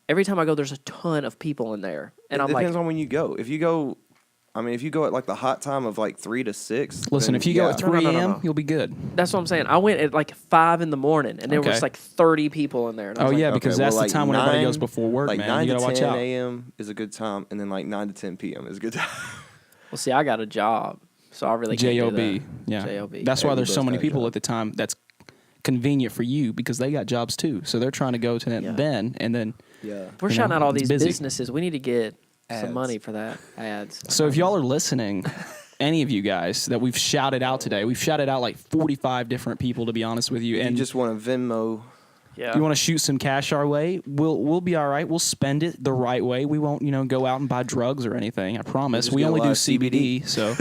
S1: Every time I go, there's a ton of people in there, and
S2: it
S1: I'm
S2: depends
S1: like,
S2: on when you go. If you go at like the hot time of like 3 to 6.
S3: Listen,
S2: then
S3: if you go at
S1: No,
S3: 3
S1: no, no,
S3: a.m.,
S1: no.
S3: you'll be good.
S1: that's what I'm saying. I went at like 5 in the morning, and there was
S3: Okay.
S1: like 30 people in there. And I
S3: Oh
S1: was like,
S3: yeah, because
S2: Okay,
S3: that's
S2: well,
S3: the
S2: like
S3: time when everybody
S2: 9
S3: goes before work,
S2: like
S3: man.
S2: 9
S3: You
S2: to
S3: gotta watch
S2: 10
S3: out.
S2: a.m. is a good time, and then like 9 to 10 p.m. is a good time.
S1: Well, see, I got a job, so I really can't do
S3: Job,
S1: that.
S3: yeah.
S1: J.O.B.
S3: That's
S2: Hey,
S3: why
S2: we
S3: there's so
S2: both
S3: many
S2: got a
S3: people
S2: job.
S3: at the time. That's convenient for you because they got jobs too. So they're trying to go to
S1: Yeah.
S3: then and then.
S2: Yeah.
S1: We're
S3: You
S1: shouting
S3: know,
S1: out all
S3: it's
S1: these
S3: busy.
S1: businesses. We need to get
S2: Ads.
S1: some money for that ads.
S3: So if y'all are listening, any of you guys that we've shouted out today, we've shouted out like 45 different people to be honest with you.
S2: If
S3: And
S2: you just want to Venmo,
S1: Yeah.
S3: if you want to shoot some cash our way, we'll be all right. We'll spend it the right way. We won't, go out and buy drugs or anything. I promise.
S2: just
S3: We
S2: get a
S3: only
S2: lot
S3: do
S2: of
S3: CBD, so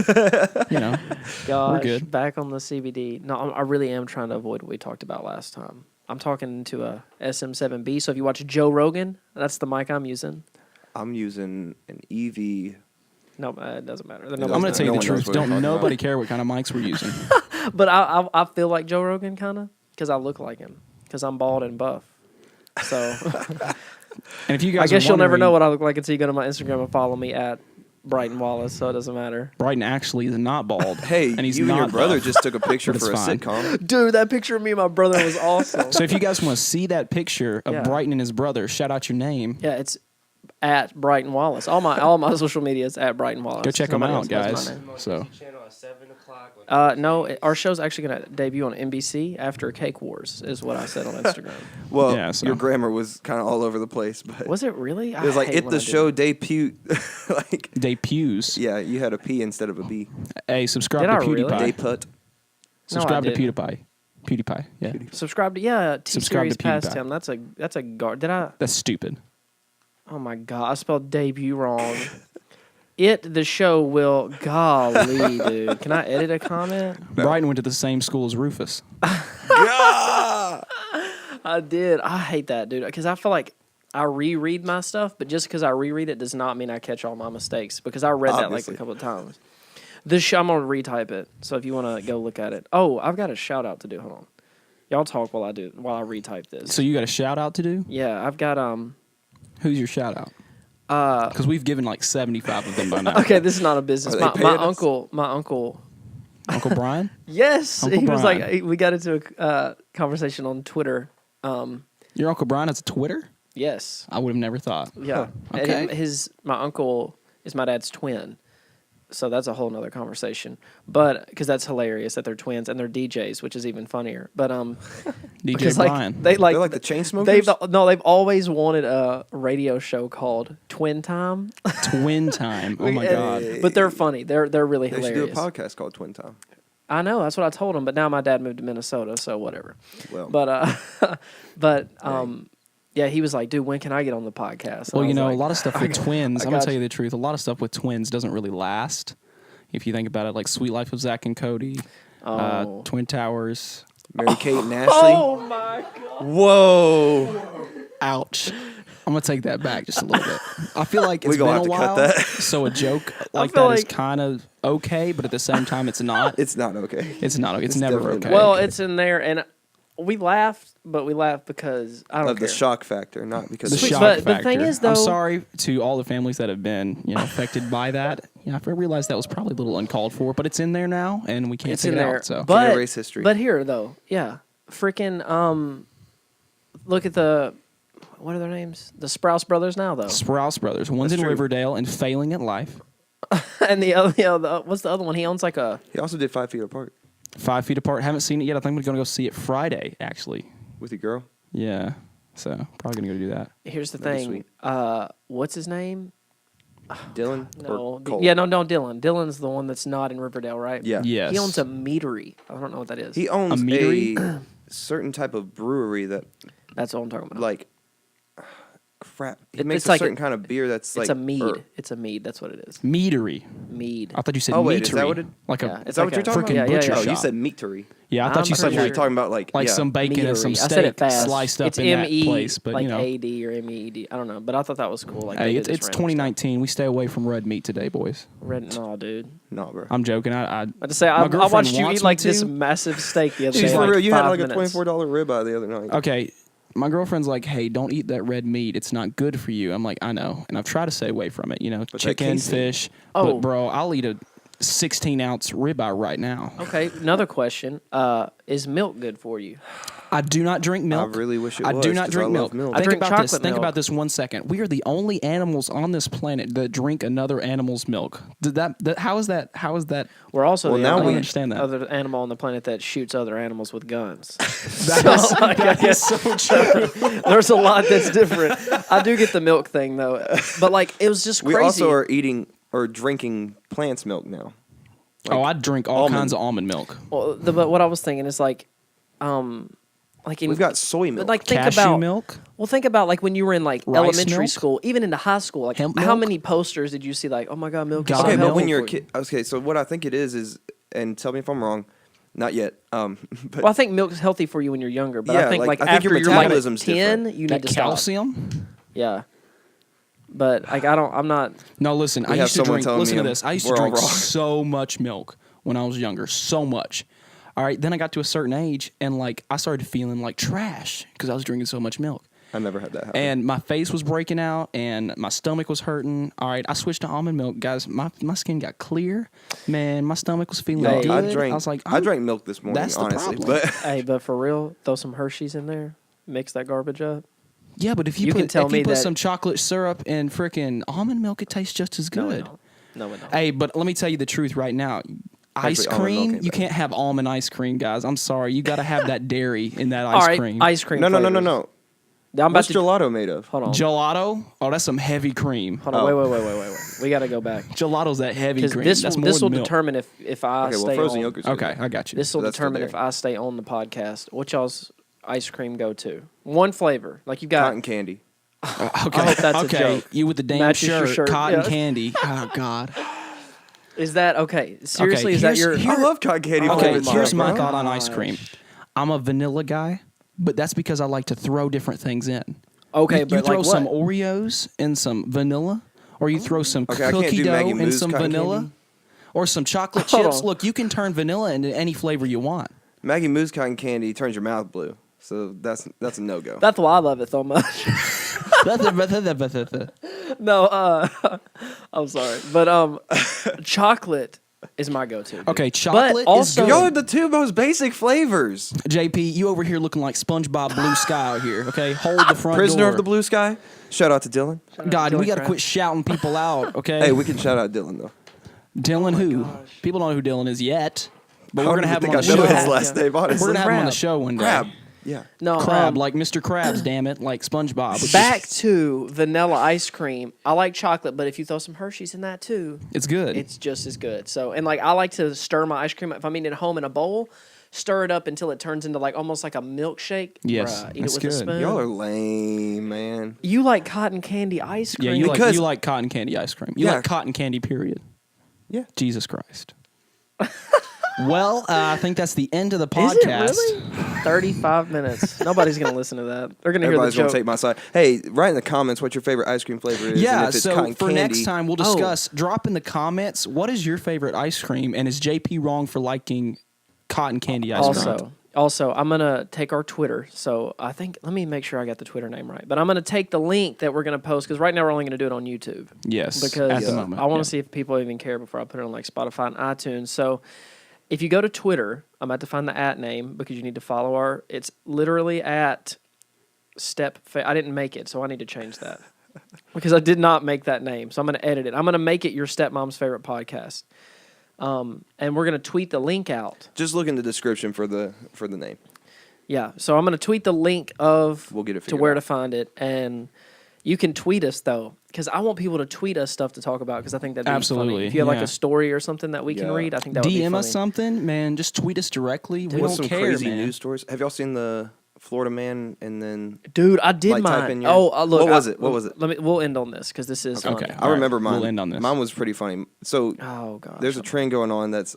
S1: Gosh,
S3: good.
S1: back on the CBD. No, I really am trying to avoid what we talked about last time. I'm talking to a SM7B. So if you watch Joe Rogan, that's the mic I'm using.
S2: I'm using an EV.
S1: No, it doesn't matter.
S2: I'm
S3: I'm going to tell you
S2: No
S3: the
S2: one knows
S3: truth.
S2: what you're
S3: Don't
S2: talking
S3: nobody
S2: about.
S3: care what kind of mics we're using.
S1: But I feel like Joe Rogan kind of because I look like him because I'm bald and buff. So
S3: And if you
S1: I
S3: guys,
S1: guess
S3: are
S1: you'll never
S3: wondering,
S1: know what I look like until you go to my Instagram and follow me at Bryton Wallace. So it doesn't matter.
S3: Bryton actually is not bald.
S2: Hey,
S3: and he's
S2: you and your
S3: not
S2: brother
S3: buff.
S2: just took a picture
S3: But
S2: for a
S3: it's fine.
S2: sitcom.
S1: Dude, that picture of me and my brother was awesome.
S3: So if you guys want to see that picture of
S1: Yeah.
S3: Bryton and his brother, shout out your name.
S1: Yeah, it's at Bryton Wallace. All my social media is at Bryton Wallace.
S3: Go check them
S1: Nobody
S3: out,
S1: else knows my
S3: guys.
S1: name.
S3: So
S5: Channel at 7 o'clock.
S1: No, our show's actually going to debut on NBC after Cake Wars, is what I said on Instagram.
S2: Well,
S3: Yeah, so-
S2: your grammar was kind of all over the place, but
S1: Was it really?
S2: it was like it the show debut. Like,
S3: debuts.
S2: yeah, you had a P instead of a B.
S3: Hey, subscribe
S1: Did
S3: to
S1: I really?
S3: PewDiePie.
S2: Deput.
S3: Subscribe
S1: No, I
S3: to PewDiePie. PewDiePie. Yeah,
S1: Subscribe to
S3: Subscribe
S1: T-Series
S3: to
S1: past
S3: PewDiePie.
S1: him. That's a guard. Did I?
S3: that's stupid.
S1: Oh my god, I spelled debut wrong. The show will. Golly, dude. Can I edit a comment?
S3: Bryton went to the same school as Rufus.
S1: I did. I hate that, dude, because I feel like I reread my stuff, but just because I reread it does not mean I catch all my mistakes because I read that like
S2: Obviously.
S1: a couple of times. This show, I'm gonna retype it, so if you want to go look at it. Oh, I've got a shout out to do. Hold on, y'all talk while I retype this.
S3: So you got a shout out to do?
S1: Yeah, I've got
S3: Who's your shout out? Because we've given like 75 of them by now.
S1: Okay, this is not a business.
S2: Are they
S1: My
S2: paying us?
S1: uncle.
S3: Uncle Brian?
S1: Yes,
S3: Uncle
S1: he was
S3: Brian.
S1: like, we got into a conversation on Twitter.
S3: Your Uncle Brian has a Twitter?
S1: Yes,
S3: I would have never thought.
S1: yeah.
S3: Okay.
S1: And my uncle is my dad's twin, so that's a whole nother conversation. But because that's hilarious that they're twins and they're DJs, which is even funnier. But
S3: DJ
S1: because,
S3: Brian.
S1: they
S2: They're like the Chainsmokers?
S1: They've always wanted a radio show called Twin Time.
S3: Twin Time. Oh my God.
S1: But they're funny. They're really
S2: They should
S1: hilarious.
S2: do a podcast called Twin Time.
S1: I know, that's what I told him. But now my dad moved to Minnesota, so whatever.
S2: Well,
S1: But yeah, he was like, dude, when can I get on the podcast? And
S3: Well,
S1: I
S3: you
S1: was
S3: know,
S1: like,
S3: a lot of stuff with twins, I'm going
S1: got
S3: to tell you the truth, a lot of stuff with twins doesn't really last. If you think about it, like Sweet Life of Zach and Cody,
S1: Oh.
S3: Twin Towers.
S2: Mary Kate and Ashley.
S1: Oh my god!
S2: Whoa.
S3: Ouch. I'm going to take that back just a little bit. I feel like it's
S2: We
S3: been
S2: gonna
S3: a
S2: have to
S3: while,
S2: cut that.
S3: so a joke like
S1: feel
S3: that is
S1: like-
S3: kind of okay, but at the same time, it's not.
S2: It's not okay.
S3: It's not okay. It's
S2: It's
S3: never
S2: definitely
S3: okay.
S2: not.
S1: Well, it's in there, and we laughed, but we laughed because I don't
S2: Of
S1: care.
S2: the shock factor, not because
S3: the
S2: of
S3: shock
S1: But the
S3: factor.
S1: thing is, though-
S3: I'm sorry to all the families that have been, affected by that. Yeah, I realized that was probably a little uncalled for, but it's in there now, and we can't
S1: It's
S3: take
S1: in
S3: it
S1: there,
S3: out. So
S1: but
S2: erase history.
S1: But here though, yeah, freaking look at what are their names? The Sprouse brothers now though,
S3: Sprouse Brothers, one's
S2: That's
S3: in
S2: true.
S3: Riverdale and failing at life.
S1: and the other, what's the other one? He owns like a.
S2: He also did 5 Feet Apart
S3: 5 feet apart. Haven't seen it yet. I think I'm going to go see it Friday, actually.
S2: with your girl.
S3: Yeah, so probably going to go do that.
S1: Here's the
S2: That'd be
S1: thing.
S2: sweet.
S1: What's his name?
S2: Dylan?
S1: No,
S2: Or Cole?
S1: yeah, no, Dylan. Dylan's the one that's not in Riverdale, right?
S2: Yeah.
S3: Yes.
S1: He owns a meadery. I don't know what that is.
S2: He owns
S3: A meadery?
S2: a certain type of brewery that,
S1: That's what I'm talking about.
S2: like, crap. He
S1: It-
S2: makes
S1: it's
S2: a
S1: like
S2: certain kind of beer that's
S1: it's
S2: like
S1: a mead.
S2: or-
S1: It's a mead. That's what it is.
S3: Meadery.
S1: Mead.
S3: I thought you said
S2: Oh, wait,
S3: meatery.
S2: is that what it-
S3: Like
S1: Yeah,
S3: a
S1: it's
S2: Is that
S1: like
S2: what you're talking
S3: frickin'
S2: about?
S3: butcher
S2: Oh,
S3: shop.
S2: you said meatery.
S3: Yeah, I
S1: I'm
S3: thought you
S2: I
S3: said
S2: thought you were
S3: like,
S2: talking about like yeah.
S3: some bacon and some
S1: Meadery. I said it
S3: steak
S1: fast.
S3: sliced up
S1: it's
S3: in that
S1: M-E,
S3: place, but
S1: like
S3: you know.
S1: A-D or M-E-E-D. I don't know, but I thought that was cool. Like
S3: Hey,
S1: they
S3: it's
S1: did this random
S3: 2019. We stay away from red meat today, boys.
S1: stuff. Red, no, dude.
S2: No, bro.
S3: I'm joking. I
S1: just say
S3: my
S1: I
S3: girlfriend
S1: watched you
S3: wants
S1: eat like
S3: me
S1: this
S3: to.
S1: massive steak the other
S2: She's
S1: day.
S2: for
S1: like
S2: real. You had
S1: 5
S2: like a
S1: minutes.
S2: $24 ribeye the other night.
S3: Okay, my girlfriend's like, "Hey, don't eat that red meat. It's not good for you." I'm like, "I know," and I've tried to stay away from it.
S2: that
S3: Chicken,
S2: casing-
S3: fish.
S1: Oh.
S3: But bro, I'll eat a 16-ounce ribeye right now.
S1: Okay, another question. Is milk good for you?
S3: I do not drink milk.
S2: I really wish it
S3: I
S2: was,
S3: do not
S2: 'cause
S3: drink
S2: I
S3: milk.
S2: love milk.
S1: I
S3: Think
S1: drink
S3: about this.
S1: chocolate
S3: Think
S1: milk.
S3: about this 1 second. We are the only animals on this planet that drink another animal's milk. How is that? How is that?
S1: We're also
S2: Well,
S1: the
S2: now
S1: only
S2: we
S3: understand that.
S1: other animal on the planet that shoots other animals with guns.
S3: That is so true.
S1: There's a lot that's different. I do get the milk thing though, but like it was just
S2: We
S1: crazy.
S2: also are eating or drinking plants milk now.
S3: Oh, I drink all
S2: almond.
S3: kinds of almond milk.
S1: Well, but what I was thinking is like in,
S2: We've got soy milk.
S1: like think
S3: Cashew
S1: about
S3: milk.
S1: Well, think about like when you were in like
S3: Rice
S1: elementary
S3: milk?
S1: school, even into high school. Like
S3: Hemp
S1: how
S3: milk?
S1: many posters did you see? Like, oh my god, milk. Is
S3: God
S1: so
S2: okay, but
S3: milk.
S1: healthy
S2: when you're a
S1: for you.
S2: kid, okay. So what I think it is, and tell me if I'm wrong. Not yet. But
S1: Well, I think milk's healthy for you when you're younger, but
S2: Yeah,
S1: I think
S2: like,
S1: like
S2: I think
S1: after
S2: your
S1: you're like
S2: metabolism's
S1: 10,
S2: different.
S1: you
S3: That
S1: need to stop.
S3: calcium.
S1: Yeah, but like I'm not.
S3: No, listen. I
S2: have
S3: used to
S2: someone
S3: drink.
S2: telling
S3: Listen
S2: me
S3: to this. I used to
S2: we're all
S3: drink
S2: wrong.
S3: so much milk when I was younger. So much. All right. Then I got to a certain age, and like I started feeling like trash because I was drinking so much milk.
S2: I never had that happen.
S3: And my face was breaking out, and my stomach was hurting. All right, I switched to almond milk, guys. My skin got clear. Man, my stomach was feeling
S2: Yo,
S3: good.
S2: I drank.
S3: was like,
S2: I drank milk this morning.
S3: that's the
S2: honestly,
S3: problem.
S2: but
S1: Hey, but for real, throw some Hershey's in there, mix that garbage up.
S3: Yeah, but if you
S1: You
S3: put,
S1: can tell
S3: if you
S1: me
S3: put
S1: that-
S3: some chocolate syrup and freaking almond milk, it tastes just as
S1: No,
S3: good.
S1: it don't. No, it don't.
S3: Hey, but let me tell you the truth right now. Ice
S2: Actually, almond milk
S3: cream,
S2: ain't
S3: you
S2: bad.
S3: can't have almond ice cream, guys. I'm sorry. You got to have that dairy in that
S1: All
S3: ice
S1: right,
S3: cream.
S1: ice cream.
S2: no.
S1: flavors. I'm about
S2: What's
S1: to
S2: gelato made of?
S1: hold on.
S3: Gelato? Oh, that's some heavy cream.
S1: Hold on.
S2: Oh.
S1: Wait. We got to go back
S3: Gelato's that heavy
S1: because
S3: cream.
S1: this
S3: That's
S1: will
S3: more
S1: this will
S3: than milk.
S1: determine if I
S2: Okay, well,
S1: stay
S2: frozen
S1: on.
S2: yogurt's
S3: Okay,
S2: good.
S3: I got you.
S1: This will
S2: So that's still
S1: determine if
S2: there.
S1: I stay on the podcast. What y'all's ice cream go to? One flavor, like you got.
S2: Cotton candy.
S3: Okay,
S1: I hope that's a
S3: okay.
S1: joke.
S3: You with the damn
S1: Matches your shirt,
S3: cotton
S1: yeah.
S3: candy. Oh God.
S1: Is that okay? Seriously, is that
S3: here's-
S1: your?
S2: I love cotton candy.
S3: Okay,
S2: flavored
S3: here's
S2: stuff,
S3: my
S2: bro.
S3: thought on ice cream. I'm a vanilla guy, but that's because I like to throw different things in.
S1: Okay,
S3: you
S1: but
S3: throw
S1: like
S3: some
S1: what?
S3: Oreos and some vanilla, or you throw some
S2: Okay, I can't
S3: cookie
S2: do
S3: dough
S2: Maggie
S3: and
S2: Moo's
S3: some
S2: cotton
S3: vanilla,
S2: candy.
S3: or some chocolate
S1: Hold
S3: chips.
S1: on.
S3: Look, you can turn vanilla into any flavor you want.
S2: Maggie Moo's cotton candy turns your mouth blue, so that's a no go.
S1: That's why I love it so much. No, I'm sorry, but chocolate is my go-to. Dude.
S3: Okay, chocolate
S1: but also,
S3: is
S2: Y'all
S3: good.
S2: are the two most basic flavors.
S3: JP, you over here looking like SpongeBob Blue Sky out here. Okay, hold the front
S2: Prisoner
S3: door.
S2: of the Blue Sky. Shout out to Dylan.
S3: God,
S1: Dylan
S3: we got to
S1: Kraft.
S3: quit shouting people out. Okay.
S2: Hey, we can shout out Dylan though.
S3: Dylan who?
S1: gosh.
S3: People don't know who Dylan is yet, but
S2: I
S3: we're
S2: don't
S3: gonna have
S2: even
S3: him on
S2: think
S3: the
S2: I know
S3: show.
S2: his last name. Honestly,
S3: We're gonna have him on the
S1: Crab.
S3: show one day.
S2: Crab. Yeah.
S1: no
S3: Crab,
S1: um,
S3: like Mr. Krabs, damn it, like SpongeBob. which is-
S1: back to vanilla ice cream. I like chocolate, but if you throw some Hershey's in that too,
S3: it's good.
S1: it's just as good. So, and like I like to stir my ice cream if I'm eating it at home in a bowl. Stir it up until it turns into like almost like a milkshake.
S3: Yes,
S1: Bruh, eat
S3: that's
S1: it with
S3: good.
S1: a spoon.
S2: Y'all are lame, man.
S1: You like cotton candy ice
S3: yeah,
S1: cream?
S2: Because-
S3: you like cotton candy ice cream. You
S2: Yeah.
S3: like cotton candy, period.
S2: Yeah.
S3: Jesus Christ. Well, I think that's the end of the
S1: Is
S3: podcast.
S1: it really? 35 minutes. Nobody's gonna listen to that. They're gonna hear the
S2: Everybody's gonna
S1: joke.
S2: take my side. Hey, write in the comments what your favorite ice cream flavor is.
S3: Yeah,
S2: and if it's
S3: so
S2: cotton
S3: for
S2: candy,
S3: next time, we'll discuss. Drop in the comments, what is your favorite ice cream, and is JP wrong for liking cotton candy ice cream?
S1: Also, I'm gonna take our Twitter. So I think let me make sure I got the Twitter name right. But I'm gonna take the link that we're gonna post because right now we're only gonna do it on YouTube
S3: Yes,
S1: because
S3: at the moment.
S1: I want
S3: yeah.
S1: to see if people even care before I put it on like Spotify and iTunes. So if you go to Twitter, I'm about to find the @ name because you need to follow our. It's literally at I didn't make it, so I need to change that because I did not make that name. So I'm gonna edit it. I'm gonna make it your stepmom's favorite podcast. And we're gonna tweet the link out.
S2: just look in the description for the name.
S1: Yeah, so I'm gonna tweet the link of
S2: We'll get it
S1: to
S2: figured
S1: where
S2: out.
S1: to find it, and you can tweet us though, because I want people to tweet us stuff to talk about, because I think that'd be
S3: Absolutely,
S1: funny. If you have like
S3: yeah.
S1: a story or something that we can
S2: Yeah.
S1: read, I think that would be
S3: DM
S1: funny.
S3: us something, man. Just tweet us directly. We
S2: What's
S3: don't
S2: some
S3: care,
S2: crazy
S3: man.
S2: news stories? Have y'all seen the Florida man and then
S1: Dude, I did
S2: Like, type
S1: mine.
S2: in yours.
S1: Look.
S2: What was it? What was it?
S1: We'll end on this because this is funny.
S3: Okay.
S2: I
S3: All right,
S2: remember mine.
S3: we'll end on this.
S2: Mine was pretty funny. So
S1: Oh gosh.
S2: there's a trend going on that's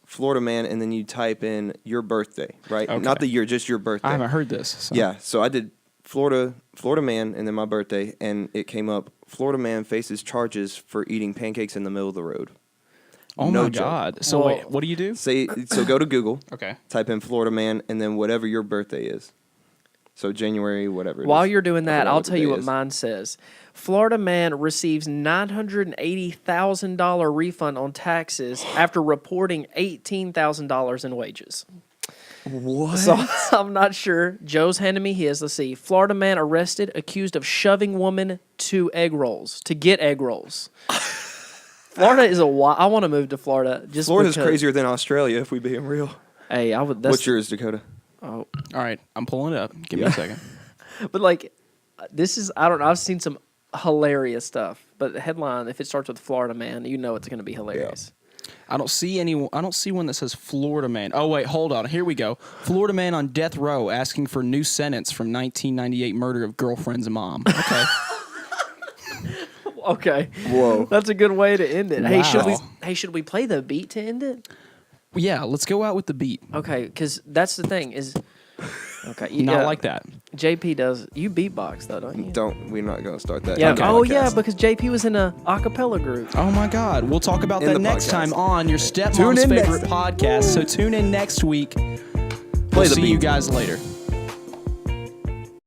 S2: Florida man, and then you type in your birthday, right?
S3: Okay.
S2: Not the year, just your birthday.
S3: I haven't heard this. So.
S2: Yeah, so I did Florida man, and then my birthday, and it came up. Florida man faces charges for eating pancakes in the middle of the road.
S3: Oh
S2: No
S3: my
S2: joke.
S3: God. So
S1: Whoa.
S3: wait, what do you do?
S2: So go to Google,
S3: Okay.
S2: type in Florida man, and then whatever your birthday is. So January, whatever. it
S1: While
S2: is.
S1: you're doing
S2: I
S1: that,
S2: forgot
S1: I'll
S2: the
S1: tell you
S2: day
S1: what
S2: is.
S1: mine says. Florida man receives $980,000 refund on taxes after reporting $18,000 in wages.
S2: What?
S1: So I'm not sure. Joe's handing me his. Let's see. Florida man arrested, accused of shoving woman to get egg rolls. Florida is I want to move to Florida. Just
S2: Florida's
S1: because,
S2: crazier than Australia, if we being real.
S1: Hey, I would. That's,
S2: What's yours, Dakota?
S1: Oh,
S3: All right, I'm pulling it up. Give me a second.
S1: but like, this is I don't know. I've seen some hilarious stuff, but the headline, if it starts with Florida man, you know it's going to be hilarious.
S3: I don't see one that says Florida man. Oh wait, hold on. Here we go. Florida man on death row asking for new sentence from 1998 murder of girlfriend's mom. Okay.
S1: Okay.
S2: Whoa.
S1: That's a good way to end it. Hey,
S3: Wow.
S1: should we play the beat to end it?
S3: Yeah, let's go out with the beat.
S1: Okay, because that's the thing is. Okay.
S3: Not like that.
S1: JP does. You beatbox though, don't you?
S2: We're not going to start that.
S1: Yeah.
S3: Okay.
S1: Oh yeah, because JP was in a acapella group.
S3: Oh my God. We'll talk about
S2: In
S3: that
S2: the
S3: next
S2: podcast.
S3: time on your
S2: Tune
S3: stepmom's
S2: in next
S3: favorite
S2: time.
S3: podcast. So tune in next week.
S2: Play
S3: We'll
S2: the
S3: see you
S2: beat.
S3: guys later.